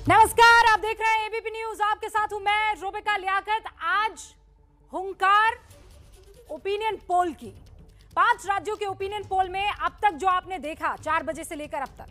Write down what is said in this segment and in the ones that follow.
नमस्कार, आप देख रहे हैं एबीपी न्यूज। आपके साथ हूं मैं रोबिका लियाकत। आज हुंकार ओपिनियन पोल की 5 राज्यों के ओपिनियन पोल में अब तक जो आपने देखा 4 बजे से लेकर अब तक,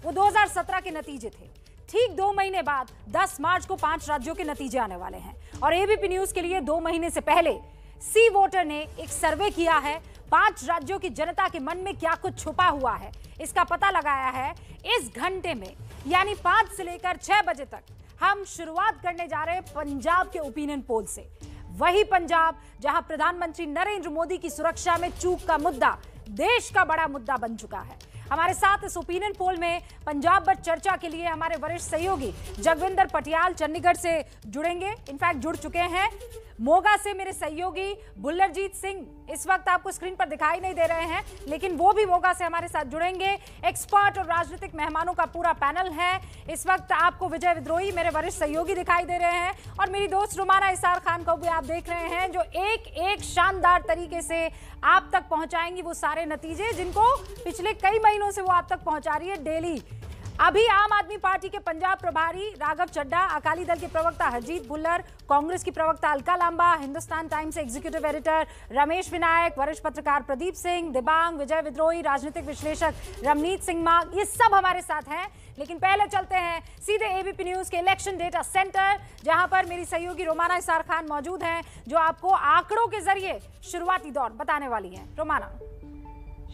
वो 2017 के नतीजे थे। ठीक 2 महीने बाद 10 मार्च को 5 राज्यों के नतीजे आने वाले हैं और एबीपी न्यूज के लिए 2 महीने से पहले सी वोटर ने एक सर्वे किया है। 5 राज्यों की जनता के मन में क्या कुछ छुपा हुआ है, इसका पता लगाया है। इस घंटे में यानी 5 से लेकर 6 बजे तक हम शुरुआत करने जा रहे हैं पंजाब के ओपिनियन पोल से। वही पंजाब जहां प्रधानमंत्री नरेंद्र मोदी की सुरक्षा में चूक का मुद्दा देश का बड़ा मुद्दा बन चुका है। हमारे साथ इस ओपिनियन पोल में पंजाब पर चर्चा के लिए हमारे वरिष्ठ सहयोगी जगविंदर पटियाल चंडीगढ़ से जुड़ेंगे, इनफैक्ट जुड़ चुके हैं। मोगा से मेरे सहयोगी बुल्लरजीत सिंह इस वक्त आपको स्क्रीन पर दिखाई नहीं दे रहे हैं, लेकिन वो भी मोगा से हमारे साथ जुड़ेंगे। एक्सपर्ट और राजनीतिक मेहमानों का पूरा पैनल है। इस वक्त आपको विजय विद्रोही मेरे वरिष्ठ सहयोगी दिखाई दे रहे हैं और मेरी दोस्त रुमाना इसार खान को भी आप देख रहे हैं, जो एक शानदार तरीके से आप तक पहुंचाएंगी वो सारे नतीजे जिनको पिछले कई महीनों से वो आप तक पहुंचा रही है डेली। अभी आम आदमी पार्टी के पंजाब प्रभारी राघव चड्ढा, अकाली दल के प्रवक्ता हरजीत भुल्लर, कांग्रेस की प्रवक्ता Alka Lamba, Hindustan Times executive editor Ramesh Vinayak, वरिष्ठ पत्रकार प्रदीप सिंह, दिबांग, विजय विद्रोही, राजनीतिक विश्लेषक रमनीत सिंह माग, ये सब हमारे साथ हैं। लेकिन पहले चलते हैं सीधे एबीपी न्यूज के इलेक्शन डेटा सेंटर, जहां पर मेरी सहयोगी रोमाना इसार खान मौजूद हैं, जो आपको आंकड़ों के जरिए शुरुआती दौर बताने वाली हैं। रोमाना।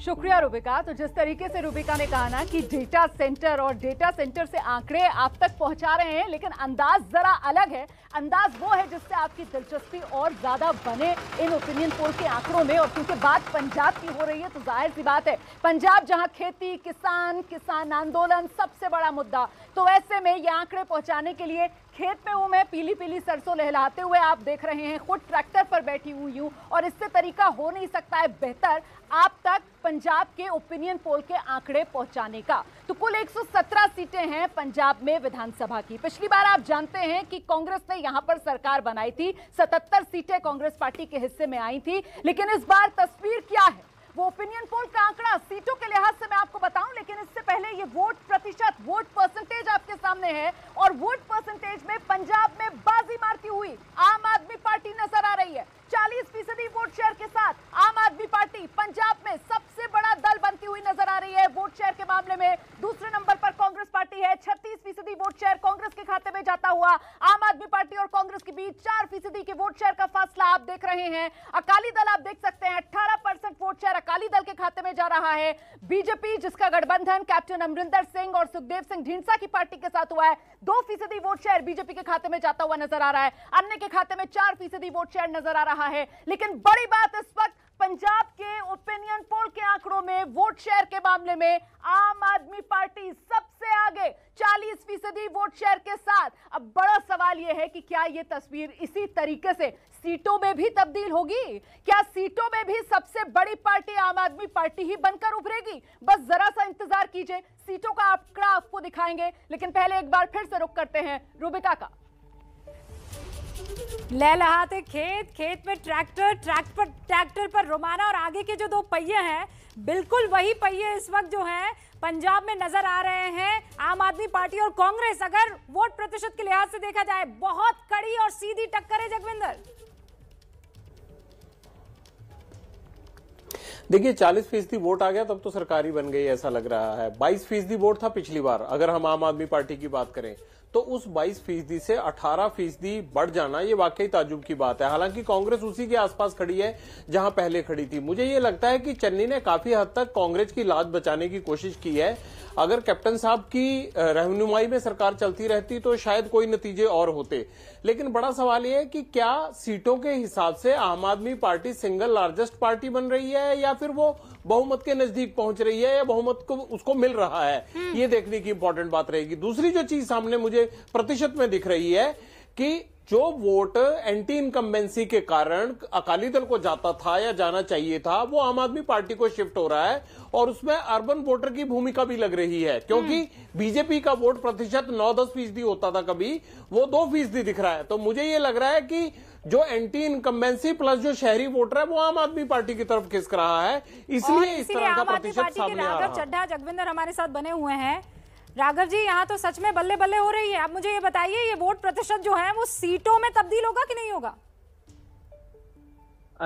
शुक्रिया रुबिका। तो जिस तरीके से रुबिका ने कहा ना कि डेटा सेंटर और डेटा सेंटर से आंकड़े आप तक पहुंचा रहे हैं, लेकिन अंदाज जरा अलग है। अंदाज वो है जिससे आपकी दिलचस्पी और ज्यादा बने इन ओपिनियन पोल के आंकड़ों में। और क्योंकि बात पंजाब की हो रही है तो जाहिर सी बात है, पंजाब जहां खेती, किसान आंदोलन सबसे बड़ा मुद्दा, तो ऐसे में ये आंकड़े पहुंचाने के लिए खेत में हूं मैं, पीली पीली सरसों लहलाते हुए आप देख रहे हैं, खुद ट्रैक्टर पर बैठी हुई हूं और इससे तरीका हो नहीं सकता है बेहतर आप तक पंजाब के ओपिनियन पोल के आंकड़े पहुंचाने का। तो कुल 117 सीटें हैं पंजाब में विधानसभा की। पिछली बार आप जानते हैं कि कांग्रेस ने यहां पर सरकार बनाई थी, 77 सीटें कांग्रेस पार्टी के हिस्से में आई थी। लेकिन इस बार तस्वीर क्या है, वो ओपिनियन पोल का आंकड़ा सीटों के लिहाज से मैं आपको बताऊं, लेकिन इससे पहले ये वोट प्रतिशत, वोट परसेंटेज आपके सामने है। और वोट परसेंटेज में पंजाब में बाजी मारती हुई आम आदमी पार्टी नजर आ रही है। 40% वोट शेयर के साथ आम आदमी पार्टी पंजाब में सबसे बड़ा दल बनती हुई नजर आ रही है। वोट शेयर के मामले में दूसरे नंबर पर कांग्रेस पार्टी है। 36% वोट शेयर कांग्रेस के खाते में जाता हुआ आम आदमी पार्टी और कांग्रेस के बीच 4% के वोट शेयर का फासला आप देख रहे हैं। अकाली दल आप देख सकते हैं 18% वोट शेयर अकाली दल के खाते में जा रहा है। बीजेपी जिसका गठबंधन कैप्टन अमरिंदर सिंह और सुखदेव सिंह ढींढसा की पार्टी के साथ हुआ है, 2% वोट शेयर बीजेपी के खाते में जाता हुआ नजर आ रहा है। अन्य के खाते में 4% वोट शेयर नजर आ रहा है। लेकिन बड़ी बात इस वक्त पंजाब के ओपिनियन पोल के आंकड़ों में वोट शेयर के मामले में आम आदमी पार्टी सबसे आगे 40% वोट शेयर के साथ। अब बड़ा सवाल यह है कि क्या यह तस्वीर इसी तरीके से सीटों में भी तब्दील होगी? क्या सीटों में भी सबसे बड़ी पार्टी आम आदमी पार्टी ही बनकर उभरेगी? बस जरा सा इंतजार कीजिए, सीटों का आंकड़ा आपको दिखाएंगे। लेकिन पहले एक बार फिर से रुख करते हैं रुबिका का। लहलहाते खेत में ट्रैक्टर पर रोमाना, और आगे के जो 2 पहिए हैं बिल्कुल वही पहिए इस वक्त जो हैं पंजाब में नजर आ रहे हैं। आम आदमी पार्टी और कांग्रेस, अगर वोट प्रतिशत के लिहाज से देखा जाए, बहुत कड़ी और सीधी टक्कर है। जगविंदर, देखिए 40% वोट आ गया तब तो सरकारी बन गई ऐसा लग रहा है। 22% वोट था पिछली बार, अगर हम आम आदमी पार्टी की बात करें तो उस 22% से 18% बढ़ जाना ये वाकई ताजुब की बात है। हालांकि कांग्रेस उसी के आसपास खड़ी है जहां पहले खड़ी थी। मुझे ये लगता है कि चन्नी ने काफी हद तक कांग्रेस की लाज बचाने की कोशिश की है। अगर कैप्टन साहब की रहनुमाई में सरकार चलती रहती तो शायद कोई नतीजे और होते। लेकिन बड़ा सवाल यह है कि क्या सीटों के हिसाब से आम आदमी पार्टी सिंगल लार्जेस्ट पार्टी बन रही है या फिर वो बहुमत के नजदीक पहुंच रही है या बहुमत को उसको मिल रहा है, ये देखने की इंपॉर्टेंट बात रहेगी। दूसरी जो चीज सामने मुझे प्रतिशत में दिख रही है कि जो वोट एंटी इनकम्बेंसी के कारण अकाली दल को जाता था या जाना चाहिए था, वो आम आदमी पार्टी को शिफ्ट हो रहा है। और उसमें अर्बन वोटर की भूमिका भी लग रही है, क्योंकि बीजेपी का वोट प्रतिशत 9-10% होता था कभी, वो 2% दिख रहा है। तो मुझे ये लग रहा है कि जो एंटी इनकम्बेंसी प्लस जो शहरी वोटर है वो आम आदमी पार्टी की तरफ खिसक रहा है, इसलिए इस तरह का प्रतिशत सामने आ रहा है। चड्ढा जगविंदर हमारे साथ बने हुए हैं। राघव जी, यहाँ तो सच में बल्ले बल्ले हो रही है। अब मुझे ये बताइए, ये वोट प्रतिशत जो है वो सीटों में तब्दील होगा कि नहीं होगा?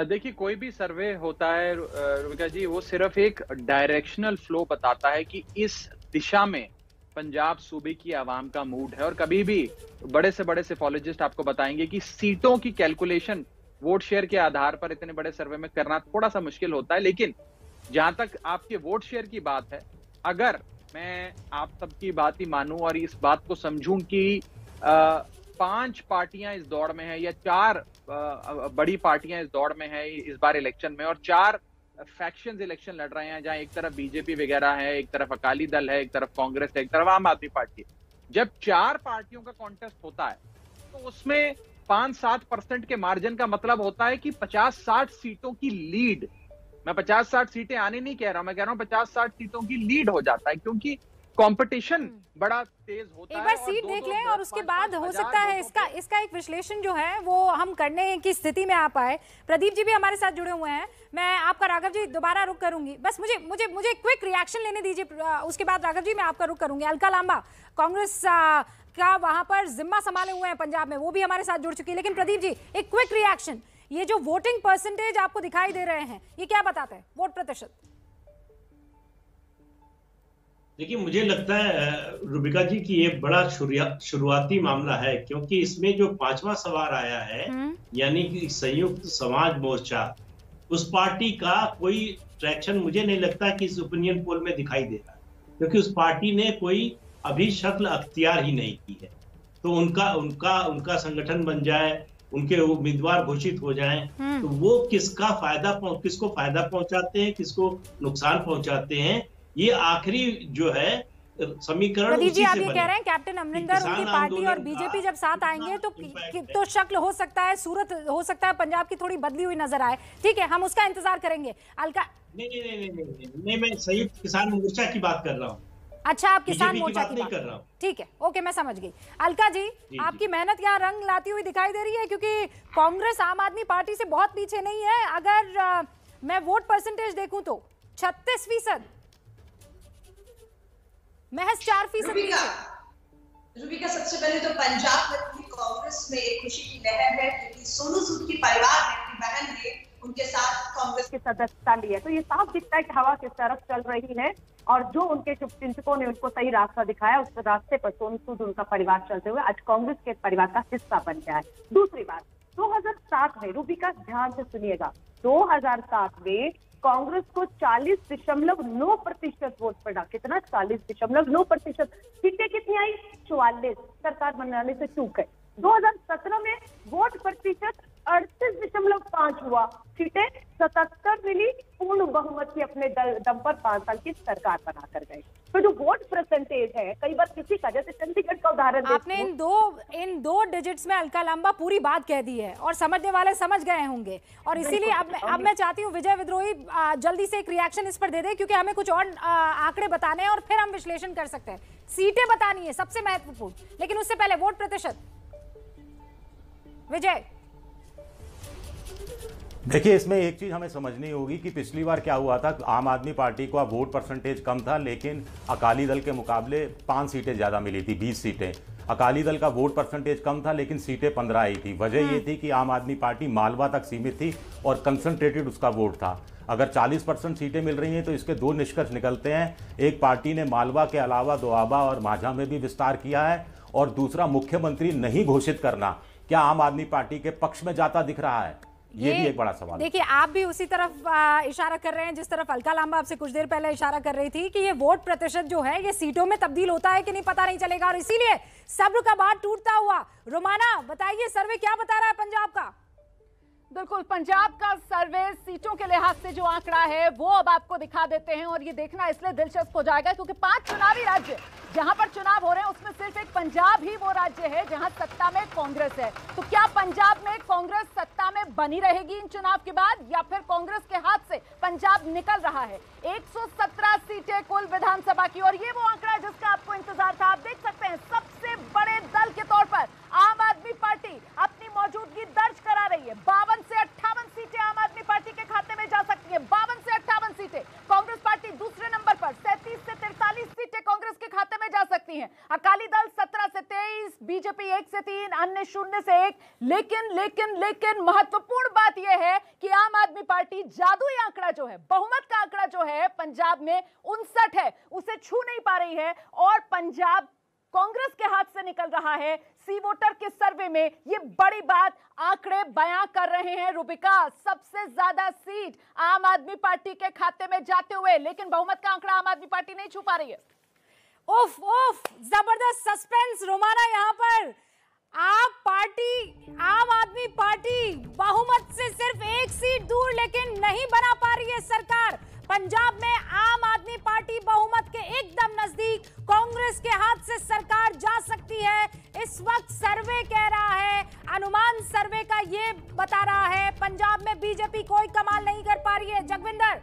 देखिए, कोई भी सर्वे होता है रुबिका जी, वो सिर्फ एक डायरेक्शनल फ्लो बताता है कि इस दिशा में पंजाब सूबे की आवाम का मूड है। और कभी भी बड़े से बड़े सेफोलॉजिस्ट आपको बताएंगे कि सीटों की कैलकुलेशन वोट शेयर के आधार पर इतने बड़े सर्वे में करना थोड़ा सा मुश्किल होता है। लेकिन जहां तक आपके वोट शेयर की बात है, अगर मैं आप सबकी बात ही मानूं और इस बात को समझूं कि 5 पार्टियां इस दौड़ में है या 4 बड़ी पार्टियां इस दौड़ में है इस बार इलेक्शन में, और 4 फैक्शंस इलेक्शन लड़ रहे हैं, जहां एक तरफ बीजेपी वगैरह है, एक तरफ अकाली दल है, एक तरफ कांग्रेस है, एक तरफ आम आदमी पार्टी है। जब 4 पार्टियों का कॉन्टेस्ट होता है तो उसमें 5-7% के मार्जिन का मतलब होता है कि 50-60 सीटों की लीड, मैं 50-60 सीटें आने नहीं कह रहा हूं, मैं कह रहा हूं 50-60 सीटों की लीड हो जाता है, क्योंकि कंपटीशन बड़ा तेज होता है। एक बार सीट देख लें और उसके बाद हो सकता है इसका एक विश्लेषण जो है वो हम करने की स्थिति में आ पाए। प्रदीप जी भी हमारे साथ जुड़े हुए हैं। मैं आपका राघव जी दोबारा रुक करूंगी, बस मुझे क्विक रिएक्शन लेने दीजिए, उसके बाद राघव जी मैं आपका रुक करूंगी। अलका लांबा कांग्रेस का वहां पर जिम्मा संभाले हुए हैं पंजाब में, वो भी हमारे साथ जुड़ चुकी है। लेकिन प्रदीप जी, एक क्विक रिएक्शन, ये जो वोटिंग परसेंटेज आपको दिखाई दे रहे हैं ये क्या बताते हैं, वोट प्रतिशत? देखिए, मुझे लगता है रुबिका जी कि ये बड़ा शुरुआती मामला है, क्योंकि इसमें जो 5वां सवाल आया है, यानी कि संयुक्त समाज मोर्चा, उस पार्टी का कोई ट्रैक्शन मुझे नहीं लगता कि इस ओपिनियन पोल में दिखाई दे रहा, क्योंकि उस पार्टी ने कोई अभी शक्ल अख्तियार ही नहीं की है। तो उनका संगठन बन जाए, उनके उम्मीदवार घोषित हो जाएं, तो वो किसको फायदा पहुंचाते हैं, किसको नुकसान पहुंचाते हैं, ये आखिरी जो है समीकरण प्रदीप जी, आप ये बने। कह रहे हैं कैप्टन अमरिंदर, उनकी पार्टी और बीजेपी जब साथ आएंगे तो शक्ल हो सकता है, सूरत हो सकता है पंजाब की थोड़ी बदली हुई नजर आए। ठीक है, हम उसका इंतजार करेंगे। अलका नहीं, मैं संयुक्त किसान मोर्चा की बात कर रहा हूँ। अच्छा, आप किसान मोर्चा की बात कर रहा हूँ। ठीक है, ओके, मैं समझ गई। अलका जी, आपकी मेहनत यहाँ रंग लाती हुई दिखाई दे रही है, क्योंकि कांग्रेस आम आदमी पार्टी से बहुत पीछे नहीं है। अगर मैं वोट परसेंटेज देखूं तो 36%, महज 4% रुबिका, सबसे पहले तो पंजाब में पूरी कांग्रेस में एक खुशी की लहर है, क्योंकि सोनू सूद की परिवार ने, अपनी बहन ने उनके साथ कांग्रेस की सदस्यता ली है। तो ये साफ दिखता है कि हवा किस तरफ चल रही है, और जो उनके शुभचिंतकों ने उनको सही रास्ता दिखाया, उस रास्ते पर सोनू सूद उनका परिवार चलते हुए आज कांग्रेस के परिवार का हिस्सा बन गया है। दूसरी बात, 2007 में, रुबिका ध्यान से सुनिएगा, 2007 में कांग्रेस को 40.9% वोट पड़ा। कितना? 40.9%। सीटें कितनी आई? 44। सरकार बनाने से चूक है। 2017 में वोट प्रतिशत 38.5 हुआ, सीटें 77 मिली, पूर्ण बहुमत की अपने दम पर 5 साल की सरकार बनाकर गए। तो जो वोट परसेंटेज है, कई बार किसी का, जैसे चंडीगढ़ का उदाहरण आपने इन दो डिजिट्स में अलका लांबा पूरी बात कह दी है और समझने वाले समझ गए होंगे। और इसीलिए अब मैं चाहती हूँ विजय विद्रोही जल्दी से एक रिएक्शन इस पर दे दे, क्योंकि हमें कुछ और आंकड़े बताने हैं और फिर हम विश्लेषण कर सकते हैं। सीटें बतानी है सबसे महत्वपूर्ण, लेकिन उससे पहले वोट प्रतिशत। विजय, देखिए, इसमें एक चीज हमें समझनी होगी कि पिछली बार क्या हुआ था। आम आदमी पार्टी का वोट परसेंटेज कम था, लेकिन अकाली दल के मुकाबले 5 सीटें ज्यादा मिली थी, 20 सीटें। अकाली दल का वोट परसेंटेज कम था, लेकिन सीटें 15 आई थी। वजह ये थी कि आम आदमी पार्टी मालवा तक सीमित थी और कंसंट्रेटेड उसका वोट था। अगर 40% सीटें मिल रही हैं तो इसके 2 निष्कर्ष निकलते हैं। एक, पार्टी ने मालवा के अलावा दोआबा और माझा में भी विस्तार किया है, और दूसरा, मुख्यमंत्री नहीं घोषित करना क्या आम आदमी पार्टी के पक्ष में जाता दिख रहा है? ये भी एक बड़ा सवाल है। देखिए, आप भी उसी तरफ इशारा कर रहे हैं जिस तरफ अलका लांबा आपसे कुछ देर पहले इशारा कर रही थी कि ये वोट प्रतिशत जो है ये सीटों में तब्दील होता है कि नहीं पता नहीं चलेगा, और इसीलिए सब्र का बांध टूटता हुआ। रोमाना, बताइए सर्वे क्या बता रहा है पंजाब का? बिल्कुल, पंजाब का सर्वे सीटों के लिहाज से जो आंकड़ा है वो अब आपको दिखा देते हैं, और ये देखना इसलिए दिलचस्प हो जाएगा क्योंकि 5 चुनावी राज्य जहां पर चुनाव हो रहे हैं उसमें सिर्फ एक पंजाब ही वो राज्य है जहां सत्ता में कांग्रेस है। तो क्या पंजाब में कांग्रेस सत्ता में बनी रहेगी इन चुनाव के बाद, या फिर कांग्रेस के हाथ से पंजाब निकल रहा है? 117 सीटें कुल विधानसभा की, और ये वो आंकड़ा जिसका आपको इंतजार था। आप देख सकते हैं सबसे बड़े दल के तौर पर आम आदमी पार्टी अपनी मौजूदगी दर्ज करा रही है। 52 से 58 सीटें आम आदमी पार्टी के खाते में जा सकती है। 52 से 58 सीटें। कांग्रेस पार्टी दूसरे नंबर पर, 37 से 43 सीटें कांग्रेस के खाते में जा सकती है। सकती हैं। अकाली दल 17 से 23, बीजेपी 1 से 3, अन्य 0 से 1। लेकिन महत्वपूर्ण बात यह है कि आम आदमी पार्टी जादुई आंकड़ा जो है, बहुमत का आंकड़ा जो है पंजाब में 59 है, उसे छू नहीं पा रही है और पंजाब कांग्रेस के हाथ से निकल रहा है। सी वोटर के सर्वे में ये बड़ी बात आंकड़े बयां कर रहे हैं रुबिका। सबसे ज्यादा सीट आम आदमी पार्टी के खाते में जाते हुए, लेकिन बहुमत का आंकड़ा आम आदमी पार्टी नहीं छू पा रही है। उफ जबरदस्त सस्पेंस रोमाना यहाँ पर। आम आदमी पार्टी बहुमत से सिर्फ 1 सीट दूर, लेकिन नहीं बना पा रही है सरकार। पंजाब में आम आदमी पार्टी बहुमत के एकदम नजदीक, कांग्रेस के हाथ से सरकार जा सकती है। इस वक्त सर्वे कह रहा है, अनुमान सर्वे का ये बता रहा है, पंजाब में बीजेपी कोई कमाल नहीं कर पा रही है। जगविंदर,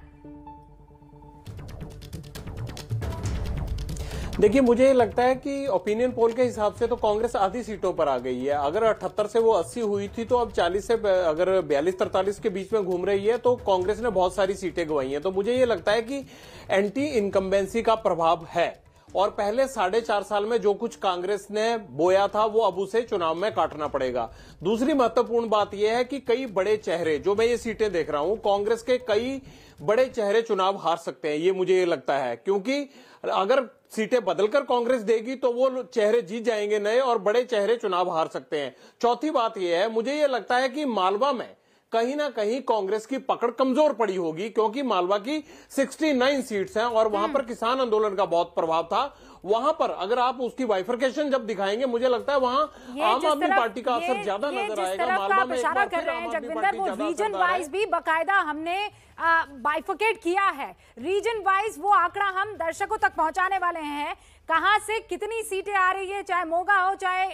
देखिए, मुझे लगता है कि ओपिनियन पोल के हिसाब से तो कांग्रेस आधी सीटों पर आ गई है। अगर 78 से वो 80 हुई थी, तो अब 40 से अगर 42-43 के बीच में घूम रही है, तो कांग्रेस ने बहुत सारी सीटें गंवाई हैं। तो मुझे ये लगता है कि एंटी इनकम्बेंसी का प्रभाव है और पहले 4.5 साल में जो कुछ कांग्रेस ने बोया था वो अब उसे चुनाव में काटना पड़ेगा। दूसरी महत्वपूर्ण बात यह है कि कई बड़े चेहरे, जो मैं ये सीटें देख रहा हूं, कांग्रेस के कई बड़े चेहरे चुनाव हार सकते हैं, ये मुझे लगता है। क्योंकि अगर सीटें बदलकर कांग्रेस देगी तो वो चेहरे जीत जाएंगे नए, और बड़े चेहरे चुनाव हार सकते हैं। चौथी बात यह है, मुझे ये लगता है कि मालवा में कहीं ना कहीं कांग्रेस की पकड़ कमजोर पड़ी होगी, क्योंकि मालवा की 69 सीट्स हैं और वहां पर किसान आंदोलन का बहुत प्रभाव था। वहां पर अगर आप उसकी बाइफरकेशन जब दिखाएंगे, मुझे लगता है वहां आम आदमी पार्टी का असर ज्यादा नजर आएगा। मालवा में इशारा कर रहे हैं जगविंदर, वो रीजन वाइज भी बकायदा हमने बाइफरकेट किया है। रीजन वाइज वो आंकड़ा हम दर्शकों तक पहुंचाने वाले हैं, कहां से कितनी सीटें आ रही है, चाहे मोगा हो चाहे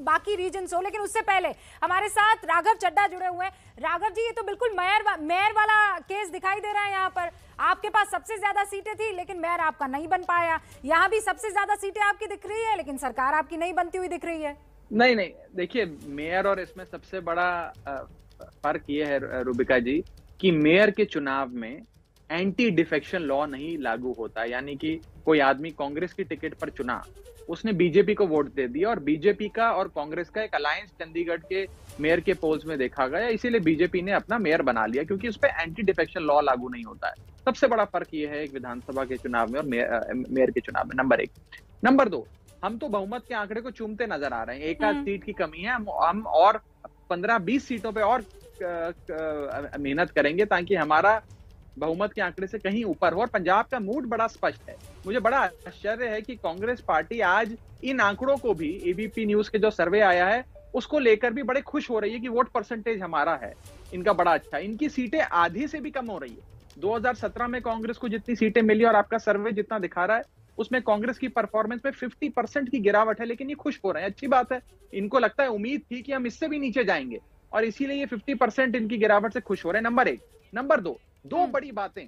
बाकी रीजन हो। लेकिन उससे पहले हमारे साथ राघव चड्ढा जुड़े हुए हैं। राघव जी, ये तो बिल्कुल मेयर वाला केस दिखाई दे रहा है। यहाँ पर आपके पास सबसे ज्यादा सीटें थी, लेकिन मेयर आपका नहीं बन पाया। यहाँ भी सबसे ज्यादा सीटें आपकी दिख रही है, लेकिन सरकार आपकी नहीं बनती हुई दिख रही है। नहीं, देखिए, मेयर और इसमें सबसे बड़ा फर्क ये है रुबिका जी कि मेयर के चुनाव में एंटी डिफेक्शन लॉ नहीं लागू होता। यानी कि कोई आदमी कांग्रेस की टिकट पर चुना, उसने बीजेपी को वोट दे दिया और बीजेपी का और कांग्रेस का एक अलायंस चंडीगढ़ के मेयर के पोल्स में देखा गया, इसीलिए बीजेपी ने अपना मेयर बना लिया, क्योंकि उस पर एंटी डिफेक्शन लॉ लागू नहीं होता है। सबसे बड़ा फर्क ये है एक विधानसभा के चुनाव में और मेयर के चुनाव में। नंबर 1। नंबर 2, हम तो बहुमत के आंकड़े को चूमते नजर आ रहे हैं। एक आध सीट की कमी है, हम और 15-20 सीटों पर और मेहनत करेंगे ताकि हमारा बहुमत के आंकड़े से कहीं ऊपर हो। और पंजाब का मूड बड़ा स्पष्ट है। मुझे बड़ा आश्चर्य है कि कांग्रेस पार्टी आज इन आंकड़ों को भी, एबीपी न्यूज के जो सर्वे आया है उसको लेकर भी बड़े खुश हो रही है कि वोट परसेंटेज हमारा है इनका बड़ा अच्छा। इनकी सीटें आधी से भी कम हो रही है। 2017 में कांग्रेस को जितनी सीटें मिली और आपका सर्वे जितना दिखा रहा है, उसमें कांग्रेस की परफॉर्मेंस में 50% की गिरावट है, लेकिन ये खुश हो रहे हैं। अच्छी बात है। इनको लगता है, उम्मीद थी कि हम इससे भी नीचे जाएंगे और इसीलिए ये 50% इनकी गिरावट से खुश हो रहे हैं। नंबर 1। नंबर 2, दो बड़ी बातें।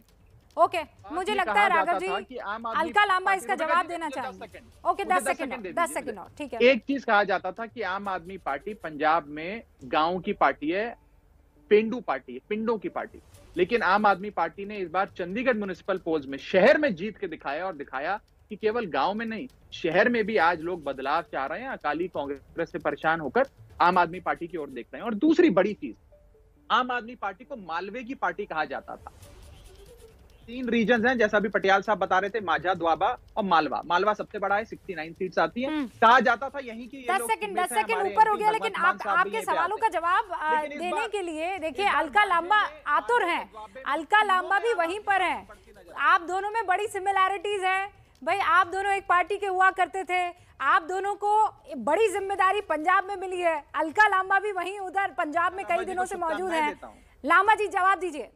ओके, मुझे लगता है राघव जी अलका लांबा इसका जवाब देना चाहेंगे। ओके, 10 सेकंड और, ठीक है। एक चीज कहा जाता था कि आम आदमी पार्टी पंजाब में गांव की पार्टी है, पेंडू पार्टी है, पिंडों की पार्टी। लेकिन आम आदमी पार्टी ने इस बार चंडीगढ़ म्युनिसिपल पोल्स में शहर में जीत के दिखाया और दिखाया कि केवल गांव में नहीं, शहर में भी आज लोग बदलाव चाह रहे हैं। अकाली कांग्रेस से परेशान होकर आम आदमी पार्टी की ओर देख रहे हैं। और दूसरी बड़ी चीज, आम आदमी पार्टी को मालवे की पार्टी कहा जाता था। 3 रीजन हैं, जैसा भी पटियाल साहब बता रहे थे, माझा, द्वाबा और मालवा। मालवा सबसे बड़ा है, 69 सीट्स आती हैं। कहा जाता था यहीं की 10 सेकंड ऊपर हो गया। लेकिन आपके सवालों का जवाब देने के लिए देखिए, अलका लांबा आतुर हैं, अलका लांबा भी वहीं पर हैं। आप दोनों में बड़ी सिमिलैरिटीज है भाई। आप दोनों एक पार्टी के हुआ करते थे, आप दोनों को बड़ी जिम्मेदारी पंजाब में मिली है। अलका लांबा भी वहीं उधर पंजाब में कई दिनों से मौजूद है। लांबा जी, जवाब दीजिए।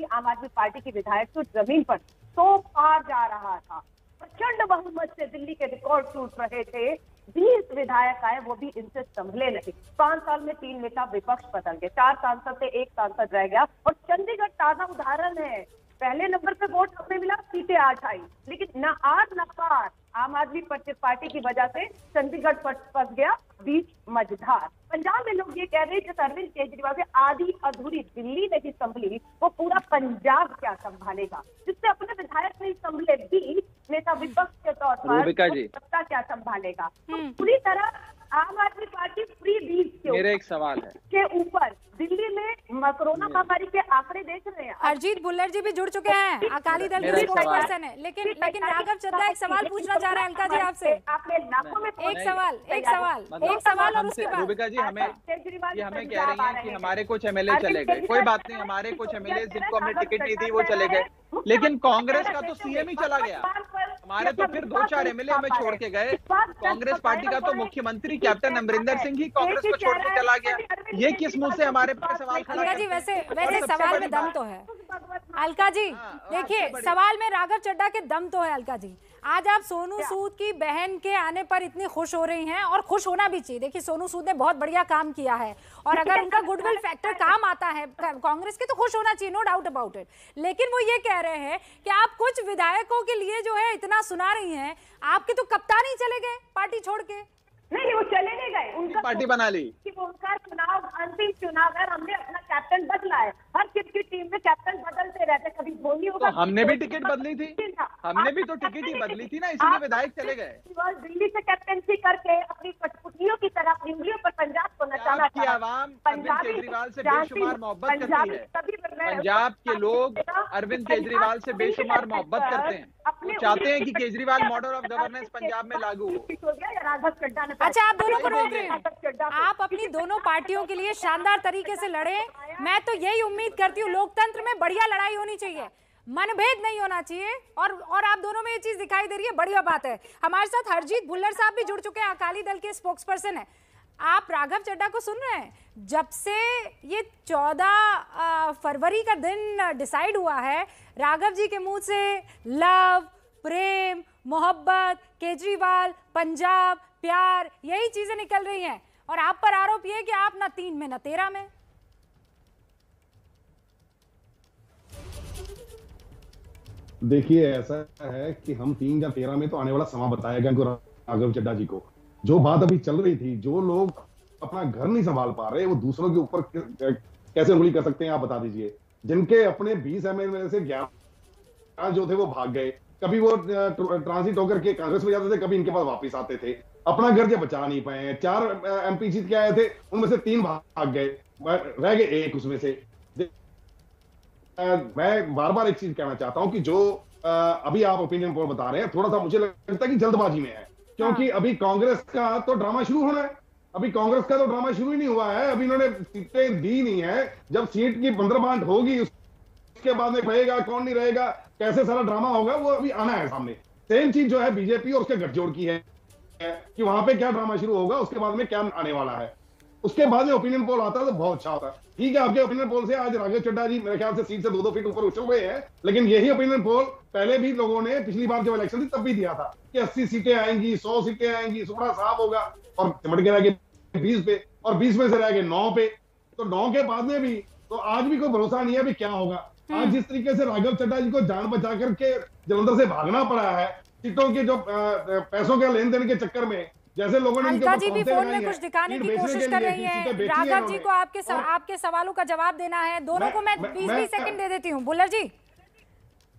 आम आदमी पार्टी की विधायक तो जमीन पर तो पार जा रहा था, प्रचंड बहुमत से दिल्ली के रिकॉर्ड टूट रहे थे। 20 विधायक आए, वो भी इनसे संभले नहीं। 5 साल में 3 नेता विपक्ष बदल गए, 4 सांसद से 1 सांसद रह गया। और चंडीगढ़ ताजा उदाहरण है। पहले नंबर पे वोट हमें मिला, सीटें 8 आई, लेकिन न आर न पार आम आदमी पार्टी की वजह से चंडीगढ़ फंस गया बीच मझधार। पंजाब में लोग ये कह रहे हैं जैसे अरविंद केजरीवाल से आधी अधूरी दिल्ली नहीं संभली, वो पूरा पंजाब क्या संभालेगा, जिससे अपने विधायक नहीं संभले भी नेता विपक्ष के तौर पर सत्ता क्या संभालेगा। तो पूरी तरह आम आदमी पार्टी फ्री बीज मेरा एक सवाल है के ऊपर दिल्ली में कोरोना महामारी के आंकड़े देख रहे हैं। हरजीत भुल्लर जी भी जुड़ चुके हैं, अकाली दल के स्पोक्स पर्सन है, लेकिन राघव चड्ढा एक सवाल पूछना चाह रहा है अलका जी आपसे। आपने लाखों में एक सवाल और उसके बाद रूबिका जी हमें कह रही हैं कि हमारे कुछ एमएलए चले गए, कोई बात नहीं, हमारे कुछ एमएलए जिनको हमने टिकट नहीं दी वो चले गए, लेकिन कांग्रेस का तो सीएम ही चला गया, हमारे तो फिर 2-4 एमएलए हमें छोड़ के गए। कांग्रेस पार्टी का तो मुख्यमंत्री कैप्टन अमरिंदर सिंह ही कांग्रेस को छोड़ के चला गया, ये किस मुंह से हमारे पे सवाल खड़ा अलका जी वैसे सवाल में दम तो है। अलका जी देखिए, सवाल में राघव चड्ढा के दम तो है। अलका जी, आज आप सोनू सूद की बहन के आने पर इतनी खुश हो रही हैं, और खुश होना भी चाहिए। देखिए सोनू सूद ने बहुत बढ़िया काम किया है, और अगर उनका गुडविल फैक्टर काम आता है कांग्रेस के तो खुश होना चाहिए, नो डाउट अबाउट इट। लेकिन वो ये कह रहे हैं कि आप कुछ विधायकों के लिए जो है इतना सुना रही हैं, आपके तो कप्तान ही चले गए पार्टी छोड़ के। नहीं, वो चले नहीं गए, उनका पार्टी बना ली कि उनका चुनाव अंतिम चुनाव है, हमने अपना कैप्टन बदला है। हर किसी टीम में कैप्टन बदलते रहते, कभी धोनी होगा, तो हमने भी टिकट बदली थी, हमने भी तो टिकट ही बदली थी ना, इसीलिए विधायक चले गए। दिल्ली से कैप्टनसी करके अपनी कठपुतलियों की तरह अपनी उंगलियों पर पंजाब को नचाना की आवाम अरविंद केजरीवाल से बेशुमार मोहब्बत करती है, पंजाब के लोग अरविंद केजरीवाल से बेशुमार मोहब्त करते हैं, चाहते हैं कि Kejriwal model of governance Punjab में लागू हो। अच्छा, आप दोनों को रोक रहे हैं, आप अपनी दोनों पार्टियों के लिए शानदार तरीके से लड़े। मैं तो यही उम्मीद करती हूँ, लोकतंत्र में बढ़िया लड़ाई होनी चाहिए, मनभेद नहीं होना चाहिए, और आप दोनों में ये चीज दिखाई दे रही है, बढ़िया बात है। हमारे साथ हरजीत भुल्लर साहब भी जुड़ चुके हैं, अकाली दल के स्पोक्स पर्सन है। आप राघव चड्ढा को सुन रहे हैं, जब से ये 14 फरवरी का दिन डिसाइड हुआ है, राघव जी के मुंह से लव, प्रेम, मोहब्बत, केजरीवाल, पंजाब, प्यार, यही चीजें निकल रही हैं, और आप पर आरोप ये है कि आप ना 3 में ना 13 में। देखिए, ऐसा है कि हम 3 या 13 में तो आने वाला समय बताएगा राघव चड्ढा जी को। जो बात अभी चल रही थी, जो लोग अपना घर नहीं संभाल पा रहे, वो दूसरों के ऊपर कैसे उंगली कर सकते हैं, आप बता दीजिए। जिनके अपने 20 एमएलए से 11 जो थे वो भाग गए, कभी वो ट्रांसिट होकर के कांग्रेस में जाते थे, कभी इनके पास वापस आते थे, अपना घर जो बचा नहीं पाए। 4 एमपी जीत के आए थे, उनमें से 3 भाग गए, रह गए 1 उसमें से। मैं बार बार एक चीज कहना चाहता हूं कि जो अभी आप ओपिनियन पोल बता रहे हैं, थोड़ा सा मुझे लगता है कि जल्दबाजी में है, क्योंकि अभी कांग्रेस का तो ड्रामा शुरू होना है। अभी कांग्रेस का तो ड्रामा शुरू ही नहीं हुआ है, अभी इन्होंने सीटें दी नहीं है। जब सीट की 15 बांट होगी, उसके बाद में रहेगा कौन नहीं रहेगा, कैसे सारा ड्रामा होगा, वो अभी आना है सामने। सेम चीज जो है बीजेपी और उसके गठजोड़ की है कि वहां पे क्या ड्रामा शुरू होगा, उसके बाद में क्या आने वाला है। उसके बाद में ओपिनियन पोल आता है तो बहुत अच्छा होता है। ठीक है, आपके ओपिनियन पोल से आज राघव चड्ढा जी मेरे ख्याल से सीट से 2-2 फीट ऊपर उछल रहे हैं, लेकिन यही ओपिनियन पोल पहले भी लोगों ने पिछली बार जब इलेक्शन थी तब भी दिया था कि 80 सीटें आएंगी, 100 सीटें आएंगी, सुपड़ा साफ होगा, और चिमट के रह गए 20 पे, और 20 में से रह गए 9 पे। तो 9 के बाद में भी तो आज भी कोई भरोसा नहीं है अभी क्या होगा। आज जिस तरीके से राघव चड्ढा जी को जान बचा करके जलंधर से भागना पड़ा है, सीटों के जो पैसों के लेन देन के चक्कर में, जैसे लोगों ने अलका जी भी फोन में कुछ दिखाने की कोशिश कर रही हैं। राघव जी को आपके सवालों का जवाब देना है, दोनों को मैं 20-20 सेकंड दे देती हूँ। भुल्लर जी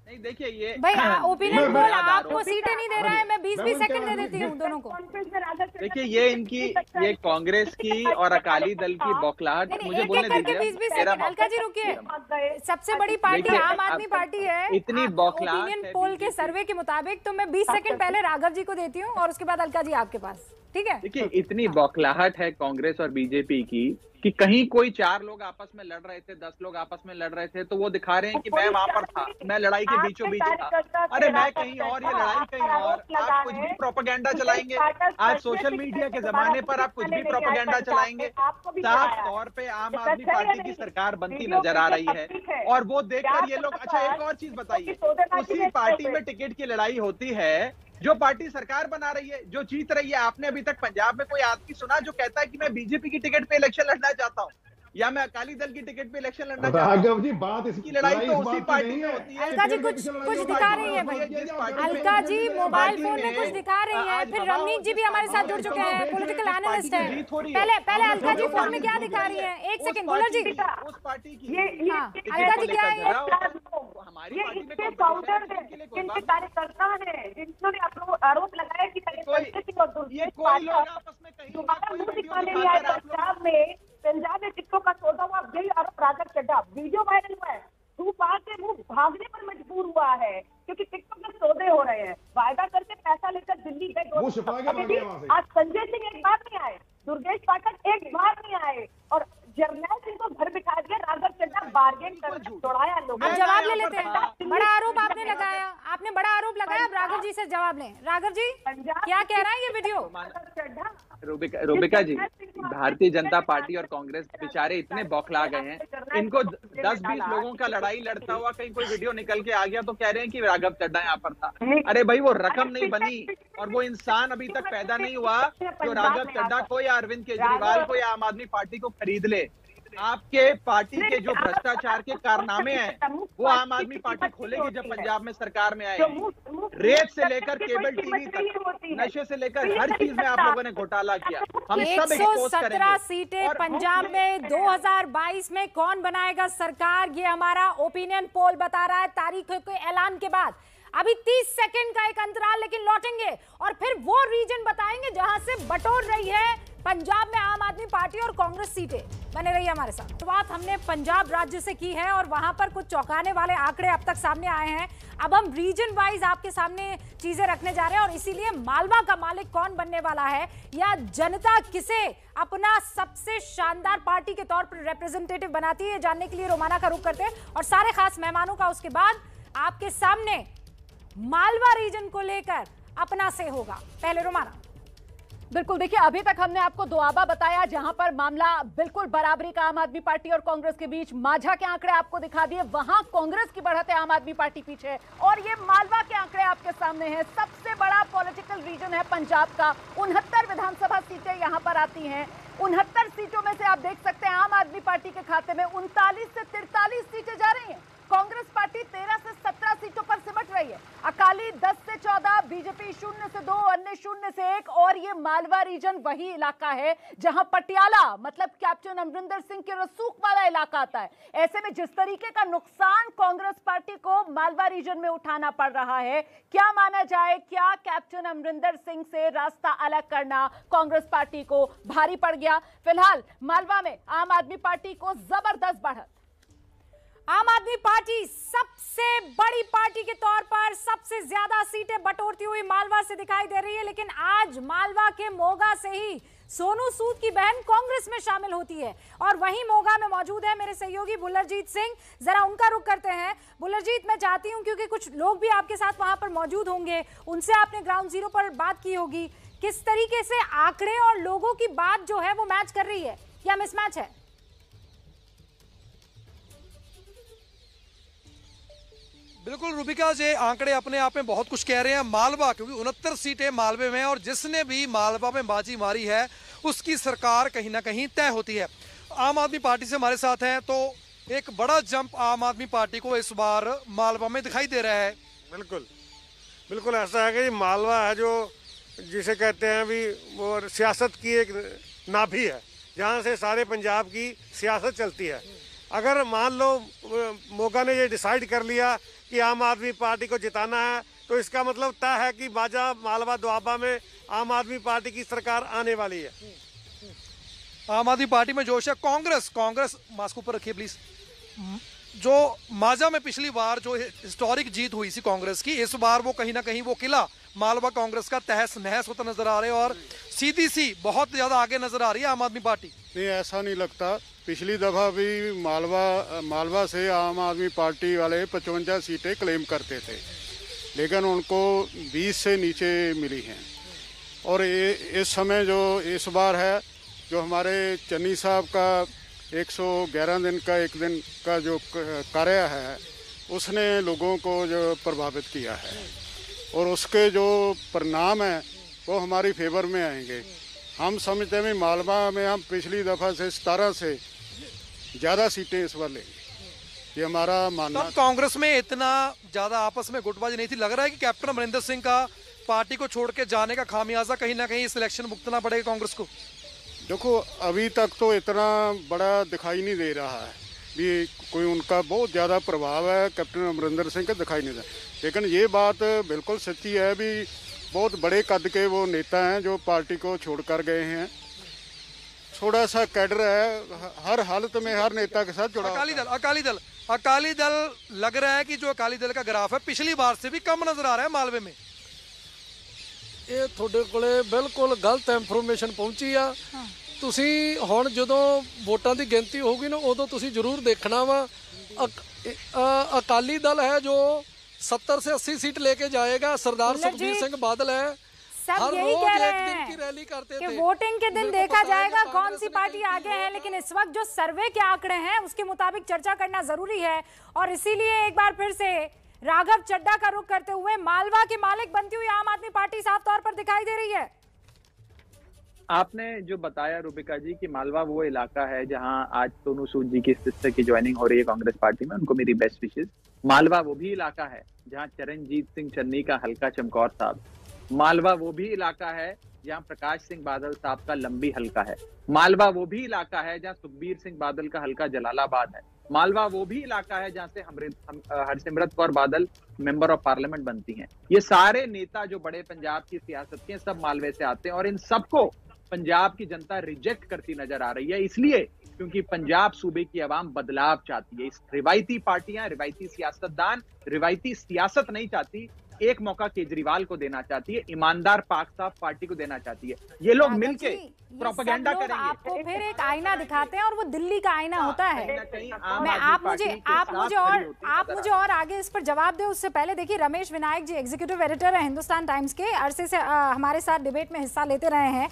नहीं, देखिए ये भाई ओपिनियन पोल आपको सीटें नहीं दे रहा है, मैं 20-20 सेकंड दे देती हूँ दोनों को। देखिए ये कांग्रेस की और अकाली दल की बौखलाहट, मुझे बोलने दीजिए। 20-20 सेकंड। अलका जी रुकिए, सबसे बड़ी पार्टी आम आदमी पार्टी है, इतनी बौखलाहट ओपिनियन पोल के सर्वे के मुताबिक, तो मैं 20 सेकंड पहले राघव जी को देती हूँ और उसके बाद अलका जी आपके पास, ठीक है? देखिए इतनी बौखलाहट है कांग्रेस और बीजेपी की कि कहीं कोई 4 लोग आपस में लड़ रहे थे, 10 लोग आपस में लड़ रहे थे, तो वो दिखा रहे हैं कि मैं वहां पर था, मैं लड़ाई के बीचों बीच था। अरे मैं कहीं और, ये लड़ाई कहीं और। आप कुछ भी प्रोपेगेंडा चलाएंगे, आज सोशल मीडिया के जमाने पर आप कुछ भी प्रोपेगेंडा चलाएंगे। साफ तौर पे आम आदमी पार्टी की सरकार बनती नजर आ रही है, और वो देखकर ये लोग। अच्छा एक और चीज बताइए, उसी पार्टी में टिकट की लड़ाई होती है जो पार्टी सरकार बना रही है, जो जीत रही है। आपने अभी तक पंजाब में कोई आदमी सुना जो कहता है कि मैं बीजेपी की टिकट पे इलेक्शन लड़ना चाहता हूं? या मैं अकाली दल की टिकट पे इलेक्शन लड़ना चाहता हूं। राघव जी, बात इसकी लड़ाई तो उसी पार्टी में होती है। अलका जी कुछ दिखा रही है भाई। अलका जी मोबाइल फोन में कुछ दिखा रही है। फिर रवनीत जी भी हमारे साथ जुड़ चुके हैं, पॉलिटिकल एनालिस्ट हैं। पहले अलका जी फोन में क्या दिखा रही है, एक सेकंड बुल्लर जी। उस पार्टी की अलका जी क्या है, हमारी पार्टी में जिनके कार्यकर्ता है, जिन्होंने आरोप लगाया कि कोई लोग आपस में कहीं पंजाब में टिकटों का सौदा हुआ, यही आरोप राघव चड्ढा, वीडियो वायरल हुआ है, बात से मुंह भागने पर मजबूर हुआ है क्योंकि टिकटॉक में सौदे हो रहे हैं, वायदा करके पैसा लेकर दिल्ली गए। आज संजय सिंह एक बार नहीं आए, दुर्गेश पाठक एक बार नहीं आए, और जर्नैल सिंह को घर बिठा दिया, राघव चड्ढा बार्गेन कर दौड़ाया लोगों। अब जवाब ले लेते हैं। बड़ा आरोप आपने लगाया, आपने बड़ा आरोप लगाया। अब राघव जी से जवाब लें। राघव जी क्या कह रहा है ये वीडियो? रूबिका जी, भारतीय जनता पार्टी और कांग्रेस बेचारे इतने बौखला गए हैं, इनको 10-20 लोगों का लड़ाई लड़ता हुआ कहीं कोई वीडियो निकल के आ गया तो कह रहे हैं कि राघव चड्ढा यहाँ पर था। अरे भाई, वो रकम नहीं बनी और वो इंसान अभी तक पैदा नहीं हुआ जो राघव चड्ढा को या अरविंद केजरीवाल को या आम आदमी पार्टी को खरीद ले। आपके पार्टी के जो भ्रष्टाचार के कारनामे हैं वो आम आदमी पार्टी खोलेगी जब पंजाब में सरकार में आएगी। रेत से लेकर केबल टीवी तक, नशे से लेकर हर चीज में आप लोगों ने घोटाला किया। हम सब एक्सपोज करेंगे। 117 सीटें पंजाब में 2022 में कौन बनाएगा सरकार, ये हमारा ओपिनियन पोल बता रहा है तारीख के ऐलान के बाद। अभी 30 सेकंड का एक अंतराल, लेकिन लौटेंगे और फिर वो रीजन बताएंगे जहां से बटोर रही है पंजाब में आम आदमी पार्टी और कांग्रेस सीटें। बने रही हमारे साथ। तो बात हमने पंजाब राज्य से की है और वहां पर कुछ चौंकाने वाले आंकड़े अब तक सामने आए हैं। अब हम रीजन वाइज आपके सामने चीजें रखने जा रहे हैं और इसीलिए मालवा का मालिक कौन बनने वाला है या जनता किसे अपना सबसे शानदार पार्टी के तौर पर रिप्रेजेंटेटिव बनाती है, जानने के लिए रोमाना का रुख करते हैं और सारे खास मेहमानों का उसके बाद आपके सामने मालवा रीजन को लेकर अपना से होगा। पहले रोमाना। बिल्कुल, देखिए अभी तक हमने आपको दोआबा बताया जहां पर मामला बिल्कुल बराबरी का आम आदमी पार्टी और कांग्रेस के बीच, माझा के आंकड़े आपको दिखा दिए, वहां कांग्रेस की बढ़त है, आम आदमी पार्टी पीछे, और ये मालवा के आंकड़े आपके सामने हैं। सबसे बड़ा पॉलिटिकल रीजन है पंजाब का, 69 विधानसभा सीटें यहां पर आती हैं। 69 सीटों में से आप देख सकते हैं आम आदमी पार्टी के खाते में 39 से 43 सीटें जा रही हैं। कांग्रेस पार्टी 13 से 17 सीटों पर सिमट रही है। अकाली 10 से 14, बीजेपी 0 से 2, अन्य 0 से 1। और ये मालवा रीजन वही इलाका है जहां पटियाला मतलब कैप्टन अमरिंदर सिंह के रसूख वाला इलाका आता है। ऐसे में जिस तरीके का नुकसान कांग्रेस पार्टी को मालवा रीजन में उठाना पड़ रहा है, क्या माना जाए, क्या कैप्टन अमरिंदर सिंह से रास्ता अलग करना कांग्रेस पार्टी को भारी पड़ गया? फिलहाल मालवा में आम आदमी पार्टी को जबरदस्त बढ़त। आम आदमी पार्टी सबसे बड़ी पार्टी के तौर पर सबसे ज्यादा सीटें बटोरती हुई मालवा से दिखाई दे रही है, लेकिन आज मालवा के मोगा से ही सोनू सूद की बहन कांग्रेस में शामिल होती है और वहीं मोगा में मौजूद है मेरे सहयोगी बुल्लरजीत सिंह। जरा उनका रुख करते हैं। बुल्लरजीत, मैं चाहती हूं क्योंकि कुछ लोग भी आपके साथ वहां पर मौजूद होंगे, उनसे आपने ग्राउंड जीरो पर बात की होगी, किस तरीके से आंकड़े और लोगों की बात जो है वो मैच कर रही है या मिसमैच है? बिल्कुल रूबिका जी, आंकड़े अपने आप में बहुत कुछ कह रहे हैं। मालवा, क्योंकि 69 सीटें मालवे में और जिसने भी मालवा में बाजी मारी है उसकी सरकार कहीं ना कहीं तय होती है। आम आदमी पार्टी से हमारे साथ हैं, तो एक बड़ा जंप आम आदमी पार्टी को इस बार मालवा में दिखाई दे रहा है। बिल्कुल बिल्कुल ऐसा है कि मालवा है जो जिसे कहते हैं अभी वो सियासत की एक नाभि है, जहाँ से सारे पंजाब की सियासत चलती है। अगर मान लो मोगा ने ये डिसाइड कर लिया कि आम आदमी पार्टी को जिताना है, तो इसका मतलब तय है कि बाजा मालवा दोआबा में आम आदमी पार्टी की सरकार आने वाली है। आम आदमी पार्टी में जोश है। कांग्रेस मास्क ऊपर रखिए प्लीज। जो माजा में पिछली बार जो हिस्टोरिक जीत हुई थी कांग्रेस की, इस बार वो कहीं ना कहीं वो किला मालवा कांग्रेस का तहस नहस होता नजर आ रहे हैं और सीधी सी बहुत ज्यादा आगे नजर आ रही है आम आदमी पार्टी। नहीं, ऐसा नहीं लगता। पिछली दफा भी मालवा से आम आदमी पार्टी वाले 55 सीटें क्लेम करते थे, लेकिन उनको 20 से नीचे मिली हैं। और इस समय जो इस बार है, जो हमारे चन्नी साहब का 111 दिन का एक दिन का जो कार्य है, उसने लोगों को जो प्रभावित किया है और उसके जो परिणाम हैं वो हमारी फेवर में आएंगे। हम समझते हैं मालवा में हम पिछली दफ़ा से 17 से ज़्यादा सीटें इस बार लेंगे, ये हमारा मानना। तब कांग्रेस में इतना ज्यादा आपस में गुटबाजी नहीं थी, लग रहा है कि कैप्टन अमरिंदर सिंह का पार्टी को छोड़ के जाने का खामियाजा कहीं ना कहीं इस इलेक्शन भुगतना पड़ेगा कांग्रेस को। देखो अभी तक तो इतना बड़ा दिखाई नहीं दे रहा है भी कोई उनका बहुत ज़्यादा प्रभाव है कैप्टन अमरिंदर सिंह का, दिखाई नहीं दे, लेकिन ये बात बिल्कुल सच्ची है भी बहुत बड़े कद के वो नेता हैं जो पार्टी को छोड़कर गए हैं। थोड़ा सा कैडर है, हर हालत में हर नेता के साथ जुड़ा। अकाली दल लग रहा है कि जो अकाली दल का ग्राफ है पिछली बार से भी कम नजर आ रहा है मालवे में। ਇਹ ਤੁਹਾਡੇ ਕੋਲੇ ਬਿਲਕੁਲ ਗਲਤ ਇਨਫੋਰਮੇਸ਼ਨ ਪਹੁੰਚੀ ਆ। ਤੁਸੀਂ ਹੁਣ ਜਦੋਂ ਵੋਟਾਂ ਦੀ ਗਿਣਤੀ ਹੋਊਗੀ ਨਾ ਉਦੋਂ ਤੁਸੀਂ ਜ਼ਰੂਰ ਦੇਖਣਾ ਵਾ। ਅਕਾਲੀ ਦਲ है जो 70 से 80 सीट लेके जाएगा। सरदार सुखबीर सिंह बादल है, सब यही कह रहे हैं कि वोटिंग के दिन देखा जाएगा कौन सी पार्टी आगे है, लेकिन इस वक्त जो सर्वे के आंकड़े हैं उसके मुताबिक चर्चा करना जरूरी है। और इसीलिए एक बार फिर से राघव चड्ढा का रुख करते हुए मालवा के मालिक बनती हुई आम आदमी पार्टी साफ तौर पर दिखाई दे रही है। आपने जो बताया रूबिका जी कि मालवा वो इलाका है जहां आज सोनू सूद जी की सिस्टर की ज्वाइनिंग हो रही है कांग्रेस पार्टी में, उनको मेरी बेस्ट विशेस। मालवा वो भी इलाका है जहां चरणजीत सिंह चन्नी का हल्का चमकौर साहब, मालवा वो भी इलाका है जहां प्रकाश सिंह बादल साहब का लंबी हल्का है, मालवा वो भी इलाका है जहां सुखबीर सिंह बादल का हल्का जलालाबाद है, मालवा वो भी इलाका है जहां से Harsimrat Kaur Badal member of parliament बनती हैं। ये सारे नेता जो बड़े पंजाब की सियासत के सब मालवे से आते हैं और इन सबको पंजाब की जनता रिजेक्ट करती नजर आ रही है, इसलिए क्योंकि पंजाब सूबे की आवाम बदलाव चाहती है। इस रिवायती पार्टियां, रिवायती सियासतदान रिवायती सियासत नहीं चाहती, एक मौका केजरीवाल को देना चाहती है, ईमानदार पाक साफ पार्टी को देना चाहती है। ये लोग मिलके प्रोपेगेंडा करेंगे। आपको फिर एक आईना दिखाते हैं और वो दिल्ली का आईना होता है। आप मुझे और आगे इस पर जवाब दे उससे पहले देखिए, रमेश विनायक जी एग्जीक्यूटिव एडिटर है हिंदुस्तान टाइम्स के, अरसे से हमारे साथ डिबेट में हिस्सा लेते रहे हैं।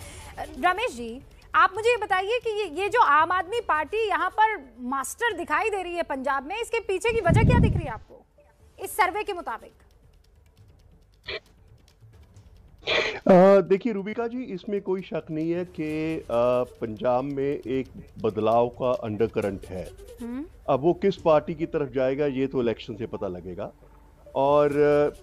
रमेश जी, आप मुझे ये बताइए कि ये जो आम आदमी पार्टी यहाँ पर मास्टर दिखाई दे रही है पंजाब में, इसके पीछे की वजह क्या दिख रही है आपको इस सर्वे के मुताबिक? देखिए रूबिका जी, इसमें कोई शक नहीं है कि पंजाब में एक बदलाव का अंडरकरंट है। अब वो किस पार्टी की तरफ जाएगा ये तो इलेक्शन से पता लगेगा। और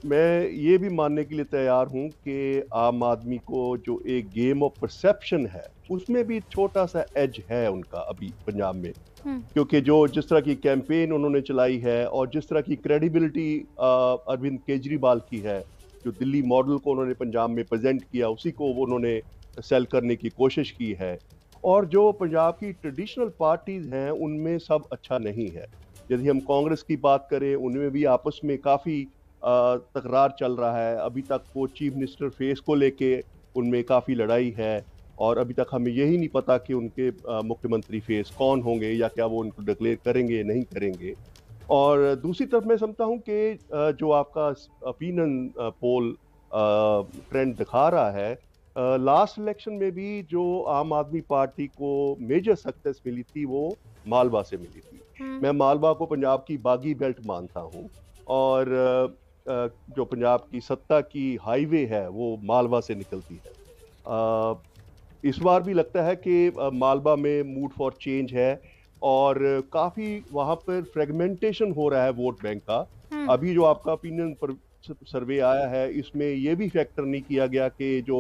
मैं ये भी मानने के लिए तैयार हूँ कि आम आदमी को जो एक गेम ऑफ परसेप्शन है उसमें भी छोटा सा एज है उनका अभी पंजाब में, क्योंकि जो जिस तरह की कैंपेन उन्होंने चलाई है और जिस तरह की क्रेडिबिलिटी अरविंद केजरीवाल की है, जो दिल्ली मॉडल को उन्होंने पंजाब में प्रेजेंट किया उसी को वो उन्होंने सेल करने की कोशिश की है। और जो पंजाब की ट्रेडिशनल पार्टीज हैं उनमें सब अच्छा नहीं है। यदि हम कांग्रेस की बात करें, उनमें भी आपस में काफ़ी तकरार चल रहा है। अभी तक वो चीफ मिनिस्टर फेस को लेके उनमें काफ़ी लड़ाई है और अभी तक हमें यही नहीं पता कि उनके मुख्यमंत्री फेस कौन होंगे या क्या वो उनको डिक्लेयर करेंगे नहीं करेंगे। और दूसरी तरफ मैं समझता हूँ कि जो आपका ओपिनियन पोल ट्रेंड दिखा रहा है, लास्ट इलेक्शन में भी जो आम आदमी पार्टी को मेजर सक्सेस मिली थी वो मालवा से मिली थी। मैं मालवा को पंजाब की बागी बेल्ट मानता हूँ और जो पंजाब की सत्ता की हाईवे है वो मालवा से निकलती है। इस बार भी लगता है कि मालवा में मूड फॉर चेंज है और काफी वहां पर फ्रेगमेंटेशन हो रहा है वोट बैंक का। अभी जो आपका ओपिनियन पर सर्वे आया है इसमें यह भी फैक्टर नहीं किया गया कि जो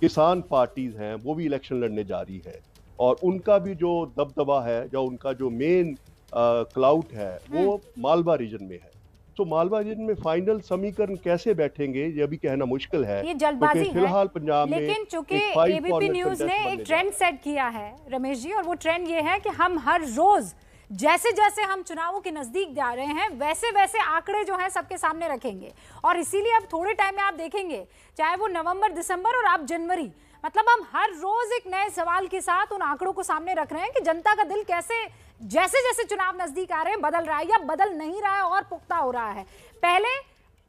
किसान पार्टीज हैं वो भी इलेक्शन लड़ने जा रही है और उनका भी जो दबदबा है, जो उनका जो मेन क्लाउड है वो मालवा रीजन में है। तो मालवा रीजन में फाइनल समीकरण कैसे बैठेंगे ये भी कहना मुश्किल है, ये जल्दबाजी है फिलहाल पंजाब में। लेकिन चूंकि एबीपी न्यूज ने एक ट्रेंड सेट किया है रमेश जी, और वो ट्रेंड ये है कि हम हर रोज जैसे जैसे हम चुनावों के नजदीक जा रहे हैं वैसे वैसे आंकड़े जो हैं सबके सामने रखेंगे। और इसीलिए अब थोड़े टाइम में आप देखेंगे, चाहे वो नवंबर, दिसंबर और अब जनवरी, मतलब हम हर रोज एक नए सवाल के साथ उन आंकड़ों को सामने रख रहे हैं कि जनता का दिल कैसे जैसे जैसे चुनाव नजदीक आ रहे हैं बदल रहा है या बदल नहीं रहा है और पुख्ता हो रहा है। पहले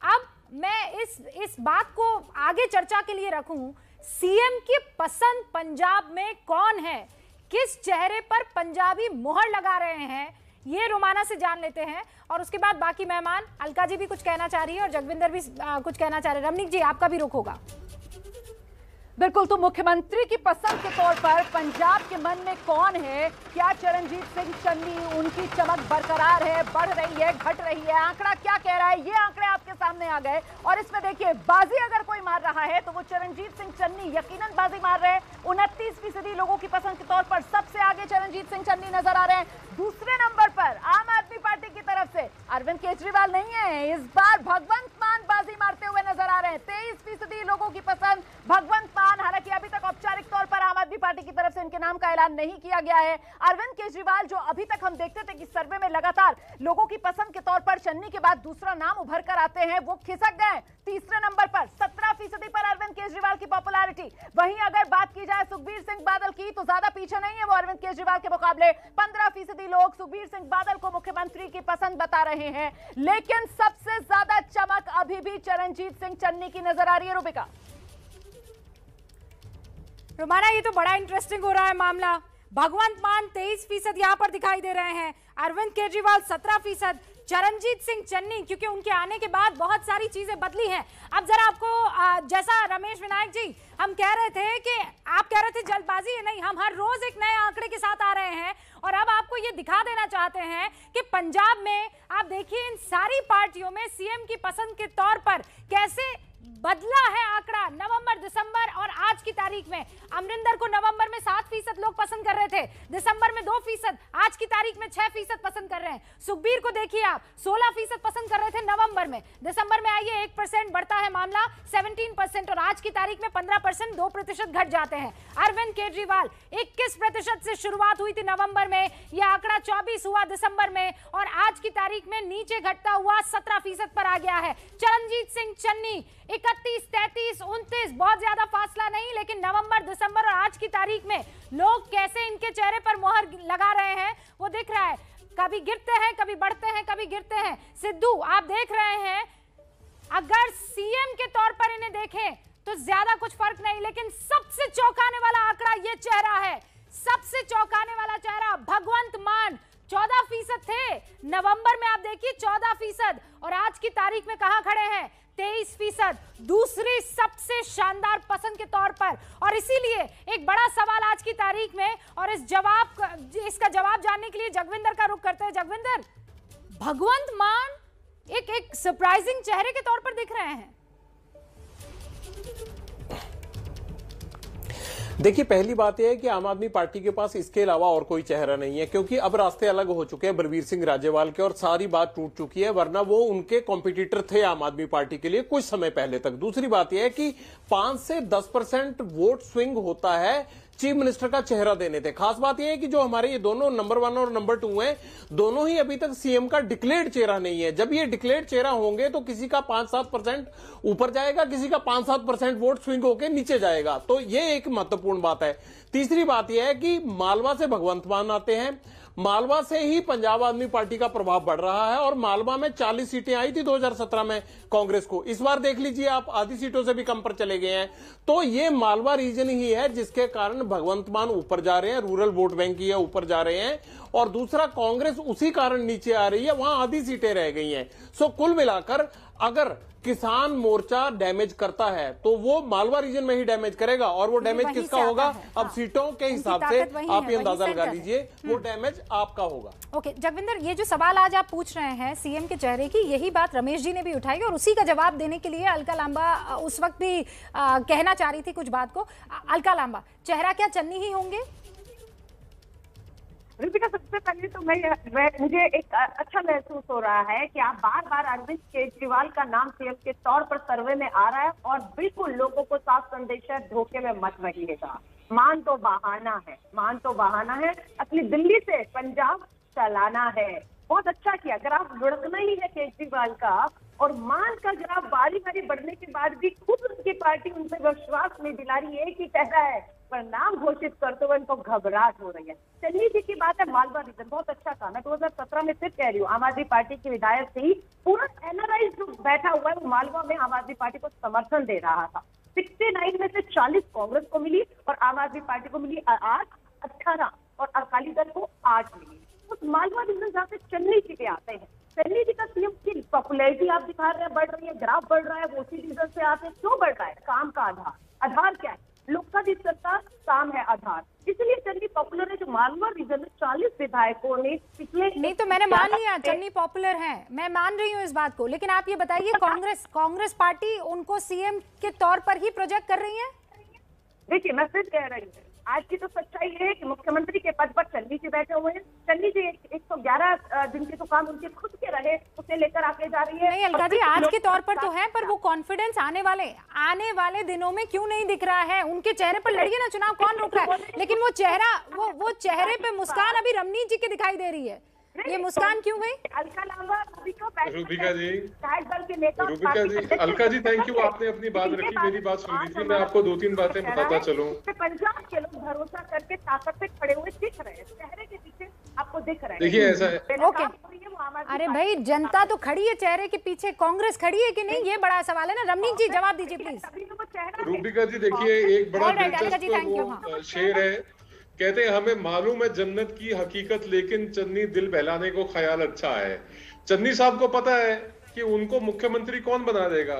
अब मैं इस बात को आगे चर्चा के लिए रखूं, सीएम की पसंद पंजाब में कौन है, किस चेहरे पर पंजाबी मुहर लगा रहे हैं, ये रोमाना से जान लेते हैं। और उसके बाद बाकी मेहमान, अलका जी भी कुछ कहना चाह रही है और जगविंदर भी कुछ कहना चाह रहे हैं। रमनीक जी, आपका भी रुख होगा। बिल्कुल, तो मुख्यमंत्री की पसंद के तौर पर पंजाब के मन में कौन है? क्या चरणजीत सिंह चन्नी, उनकी चमक बरकरार है, बढ़ रही है, घट रही है? आंकड़ा क्या कह रहा है? ये आंकड़े आपके सामने आ गए और इसमें देखिए, बाजी अगर कोई मार रहा है तो वो चरणजीत सिंह चन्नी यकीनन बाजी मार रहे हैं। 29% लोगों की पसंद के तौर पर सबसे आगे चरणजीत सिंह चन्नी नजर आ रहे हैं। दूसरे नंबर पर आम आदमी पार्टी की तरफ से अरविंद केजरीवाल नहीं है, इस बार भगवंत मान बाजी मारते हुए नजर आ रहे हैं। 23% लोगों की पसंद भगवंत मान, हालांकि अभी तक औपचारिक तौर पर आम आदमी पार्टी की तरफ से इनके नाम का ऐलान नहीं किया गया है। अरविंद केजरीवाल, जो अभी तक हम देखते थे कि सर्वे में लगातार लोगों की पसंद के तौर पर चन्नी के बाद दूसरा नाम उभर कर आते हैं, वो खिसक गए तीसरे नंबर पर। 17% पर अरविंद केजरीवाल की पॉपुलैरिटी। वहीं अगर बात की जाए सुखबीर सिंह बादल की, तो ज्यादा पीछे नहीं है वो अरविंद केजरीवाल के मुकाबले। 15% लोग सुखबीर सिंह बादल को मुख्यमंत्री की पसंद बता रहे हैं, लेकिन सबसे ज्यादा चमक अभी भी चरणजीत सिंह चन्नी की नजर आ रही है। रूबिका, रोमाना, ये तो बड़ा इंटरेस्टिंग हो रहा है मामला। भगवंत मान 23% यहां पर दिखाई दे रहे हैं, अरविंद केजरीवाल 17%, चरणजीत सिंह चन्नी, क्योंकि उनके आने के बाद बहुत सारी चीजें बदली हैं। अब जरा आपको जैसा रमेश विनायक जी हम कह रहे थे कि आप कह रहे थे जल्दबाजी है, नहीं, हम हर रोज एक नए आंकड़े के साथ आ रहे हैं और अब आपको ये दिखा देना चाहते हैं कि पंजाब में आप देखिए इन सारी पार्टियों में सीएम की पसंद के तौर पर कैसे बदला है आंकड़ा। नवंबर, दिसंबर और आज की तारीख में अमरिंदर को नवंबर में 7% लोग पसंद कर रहे थे, दिसंबर में 2%, आज की तारीख में 6% पसंद कर रहे हैं। सुखबीर को देखिए आप, 16% पसंद कर रहे थे नवंबर में, दिसंबर में आइए 1% बढ़ता है मामला 17% और आज की तारीख में 15%, 2% घट जाते हैं। अरविंद केजरीवाल 21% से शुरुआत हुई थी नवंबर में, यह आंकड़ा 24 हुआ दिसंबर में और आज की तारीख में नीचे घटता हुआ 17% पर आ गया है। चरणजीत सिंह चन्नी 31, 33, 29, बहुत ज्यादा फासला नहीं, लेकिन नवंबर, दिसंबर और आज की तारीख में लोग कैसे इनके चेहरे पर मोहर लगा रहे हैं वो दिख रहा है। कभी गिरते हैं, कभी बढ़ते हैं, कभी गिरते हैं। सिद्धू, आप देख रहे हैं, अगर सीएम के तौर पर इन्हें देखें तो ज्यादा कुछ फर्क नहीं, लेकिन सबसे चौंकाने वाला आंकड़ा ये चेहरा है, सबसे चौंकाने वाला चेहरा। भगवंत मान 14% थे नवंबर में, आप देखिए 14% और आज की तारीख में कहां खड़े हैं? 23%, दूसरी सबसे शानदार पसंद के तौर पर। और इसीलिए एक बड़ा सवाल आज की तारीख में, और इसका जवाब जानने के लिए जगविंदर का रुख करते हैं। जगविंदर, भगवंत मान एक सरप्राइजिंग चेहरे के तौर पर दिख रहे हैं। देखिए, पहली बात यह है कि आम आदमी पार्टी के पास इसके अलावा और कोई चेहरा नहीं है, क्योंकि अब रास्ते अलग हो चुके हैं बलबीर सिंह राजेवाल के और सारी बात टूट चुकी है, वरना वो उनके कॉम्पिटिटर थे आम आदमी पार्टी के लिए कुछ समय पहले तक। दूसरी बात यह है कि 5 से 10% वोट स्विंग होता है चीफ मिनिस्टर का चेहरा देने थे। खास बात यह है कि जो हमारे ये दोनों नंबर 1 और नंबर 2 हैं, दोनों ही अभी तक सीएम का डिक्लेयर्ड चेहरा नहीं है। जब ये डिक्लेयर्ड चेहरा होंगे तो किसी का 5-7% ऊपर जाएगा, किसी का 5-7% वोट स्विंग होकर नीचे जाएगा, तो ये एक महत्वपूर्ण बात है। तीसरी बात यह है कि मालवा से भगवंत मान आते हैं, मालवा से ही पंजाब आदमी पार्टी का प्रभाव बढ़ रहा है और मालवा में 40 सीटें आई थी 2017 में कांग्रेस को, इस बार देख लीजिए आप आधी सीटों से भी कम पर चले गए हैं। तो ये मालवा रीजन ही है जिसके कारण भगवंत मान ऊपर जा रहे हैं, रूरल वोट बैंक ही है ऊपर जा रहे हैं, और दूसरा कांग्रेस उसी कारण नीचे आ रही है, वहां आधी सीटें रह गई हैं। सो कुल मिलाकर अगर किसान मोर्चा डैमेज करता है तो वो मालवा रीजन में ही डैमेज करेगा, और वो डैमेज किसका होगा? अब सीटों के हिसाब से आप ये अंदाजा लगा लीजिए, वो डैमेज आपका होगा। ओके जगविंदर, ये जो सवाल आज आप पूछ रहे हैं सीएम के चेहरे की, यही बात रमेश जी ने भी उठाई और उसी का जवाब देने के लिए अलका लांबा उस वक्त भी कहना चाह रही थी कुछ बात को। अलका लांबा, चेहरा क्या चन्नी ही होंगे? रूबिका, सबसे पहले तो मुझे एक अच्छा महसूस हो रहा है कि आप बार बार अरविंद केजरीवाल का नाम सीएम के तौर पर सर्वे में आ रहा है और बिल्कुल लोगों को साफ संदेश है, धोखे में मत रहिएगा। मान तो बहाना है, मान तो बहाना है, असली दिल्ली से पंजाब चलाना है। बहुत अच्छा किया, अगर आप लुढ़कना ही है केजरीवाल का और मान का जरा बारी बारी बढ़ने के बाद भी खुद उनकी पार्टी उनसे विश्वास नहीं दिला रही है कि कह रहा है परिणाम घोषित करते हुए उनको घबराहट हो रही है। चन्नी जी की बात है, मालवा रीजन बहुत अच्छा था। मैं 2017 में फिर कह रही हूँ, आम आदमी पार्टी की विधायक थी, पूरा एनआरआई जो बैठा हुआ है वो मालवा में आम आदमी पार्टी को समर्थन दे रहा था। 69 में से 40 कांग्रेस को मिली और आम आदमी पार्टी को मिली 8, 18 और अकाली दल को 8 मिली। उस मालवा रीजन जहाँ से चन्नी जी के आते हैं, चन्नी जी का सीएम की पॉपुलैरिटी आप दिखा रहे हैं बढ़ रही है, ग्राफ बढ़ रहा है, वो उसी रीजन से आते हैं। क्यों बढ़ रहा है? काम का आधार क्या है? लोकतांत्रिक सत्ता काम है आधार। इसलिए चन्नी पॉपुलर है। जो मालवा रीजन में 40 विधायकों ने पिछले नहीं तो मैंने मान लिया चन्नी पॉपुलर हैं, मैं मान रही हूँ इस बात को, लेकिन आप ये बताइए कांग्रेस पार्टी उनको सीएम के तौर पर ही प्रोजेक्ट कर रही है? देखिए मैं फिर कह रही हूँ, आज की तो सच्चाई है कि मुख्यमंत्री के पद पर चन्नी जी बैठे हुए हैं। चन्नी जी 111 दिन के तो काम उनके खुद के रहे, उसे लेकर आके जा रही है। नहीं अलका जी, आज के तौर पर तो है, पर वो कॉन्फिडेंस आने वाले दिनों में क्यों नहीं दिख रहा है? उनके चेहरे पर लड़िए ना, चुनाव कौन रोक रहा है, लेकिन वो चेहरा वो चेहरे पे मुस्कान अभी रमनीत जी के दिखाई दे रही है। ये मुस्कान क्यों गई? रूबिका जी, अलका जी थैंक यू, आपने अपनी बात रखी, मेरी बात सुन लीजिए। मैं आपको 2-3 बातें बताता चलूं। पंजाब के लोग भरोसा करके ताकत पे खड़े हुए दिख रहे हैं, चेहरे के पीछे आपको दिख रहे हैं। देखिए ऐसा है, ओके, अरे भाई जनता तो खड़ी है चेहरे के पीछे, कांग्रेस खड़ी है कि नहीं, ये बड़ा सवाल है ना। रमनीत जी जवाब दीजिए प्लीज। रूबिका जी देखिए, एक बड़ा दिलचस्प शेर है, कहते हैं हमें मालूम है जन्नत की हकीकत, लेकिन चन्नी दिल बहलाने को ख्याल अच्छा है। चन्नी साहब को पता है कि उनको मुख्यमंत्री कौन बना देगा,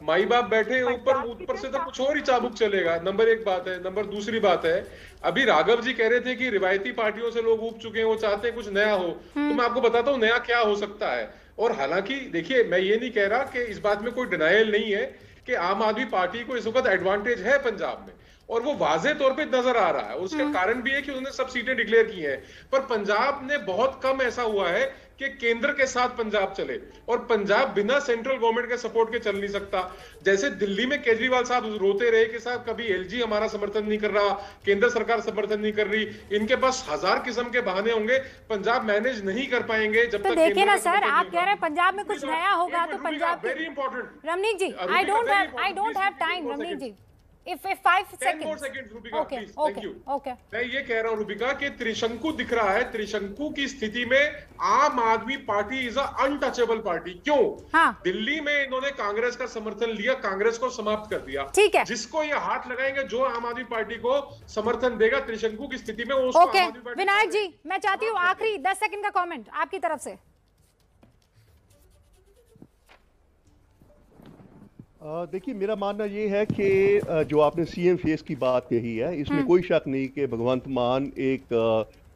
माई बाप बैठे ऊपर से तो कुछ और ही चाबुक चलेगा। नंबर 1 बात है। नंबर दूसरी बात है, अभी राघव जी कह रहे थे कि रिवायती पार्टियों से लोग ऊब चुके हैं, वो चाहते हैं कुछ नया हो। तो मैं आपको बताता हूँ नया क्या हो सकता है। और हालांकि देखिए, मैं ये नहीं कह रहा कि इस बात में कोई डिनायल नहीं है कि आम आदमी पार्टी को इस वक्त एडवांटेज है पंजाब में, और वो वाजे तौर पे नजर आ रहा है। उसका कारण भी है कि उन्होंने सब सीटें डिक्लेयर की हैं, पर पंजाब ने बहुत कम ऐसा हुआ है कि केंद्र के साथ पंजाब चले, और पंजाब बिना सेंट्रल गवर्नमेंट के सपोर्ट के चल नहीं सकता। जैसे दिल्ली में केजरीवाल साहब रोते रहे कि साहब कभी एलजी हमारा समर्थन नहीं कर रहा, केंद्र सरकार समर्थन नहीं कर रही, इनके पास 1000 किस्म के बहाने होंगे, पंजाब मैनेज नहीं कर पाएंगे जब तक। देखिए ना सर, आप कह रहे हैं पंजाब में कुछ नया होगा तो Punjab very important. Ramneet ji, I don't have time Ramneet ji, if 5 seconds Rubika okay, please, thank you. मैं ये कह रहा हूं रूबिका कि त्रिशंकु दिख रहा है, त्रिशंकु की स्थिति में आम आदमी पार्टी इज अनटचेबल पार्टी। क्यों? हाँ। दिल्ली में इन्होंने कांग्रेस का समर्थन लिया, कांग्रेस को समाप्त कर दिया। ठीक है, जिसको ये हाथ लगाएंगे, जो आम आदमी पार्टी को समर्थन देगा त्रिशंकु की स्थिति में, उसको ओके। विनायक जी, मैं चाहती हूँ आखिरी 10 सेकंड का कमेंट आपकी तरफ से। देखिए, मेरा मानना ये है कि जो आपने सीएम फेस की बात कही है, इसमें कोई शक नहीं कि भगवंत मान एक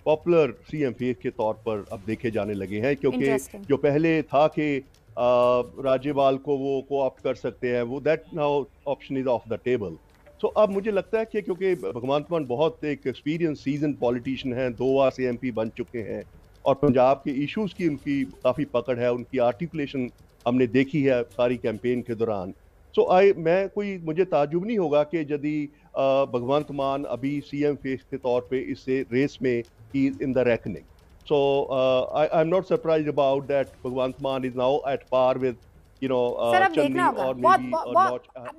पॉपुलर सीएम फेस के तौर पर अब देखे जाने लगे हैं, क्योंकि जो पहले था कि राज्यपाल को वो कोऑप्ट कर सकते हैं, वो that now option is off the table. So अब मुझे लगता है कि क्योंकि भगवंत मान बहुत एक एक्सपीरियंस सीजन पॉलिटिशियन हैं, 2 बार से एमपी बन चुके हैं, और पंजाब के इश्यूज की उनकी काफ़ी पकड़ है, उनकी आर्टिकुलेशन हमने देखी है सारी कैंपेन के दौरान। मुझे ताजुब नहीं होगा कि यदि भगवंत मान अभी सीएम फेस के तौर पे इससे रेस में in the reckoning. So I am not surprised about that Bhagwant Mann is now at par with sir अब देखना होगा।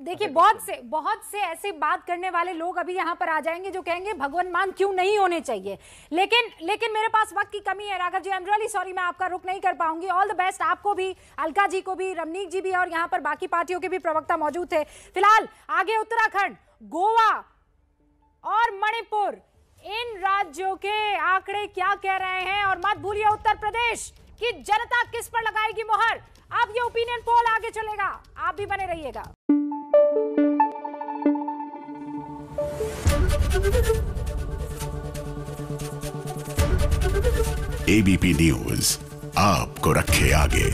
देखिए, बहुत से ऐसे बात करने वाले लोग अभी यहाँ पर आ जाएंगे जो कहेंगे भगवंत मान क्यों नहीं होने चाहिए, लेकिन मेरे पास वक्त की कमी है। Raghav ji, I am really sorry, मैं आपका रुक नहीं कर पाऊंगी। ऑल द बेस्ट आपको भी, अलका जी को भी, रमनीत जी भी, और यहाँ पर बाकी पार्टियों के भी प्रवक्ता मौजूद थे। फिलहाल आगे उत्तराखंड, गोवा और मणिपुर, इन राज्यों के आंकड़े क्या कह रहे हैं, और मत भूलिए उत्तर प्रदेश की जनता किस पर लगाएगी मोहर। अब ये ओपिनियन पोल आगे चलेगा, आप भी बने रहिएगा। एबीपी न्यूज आपको रखे आगे।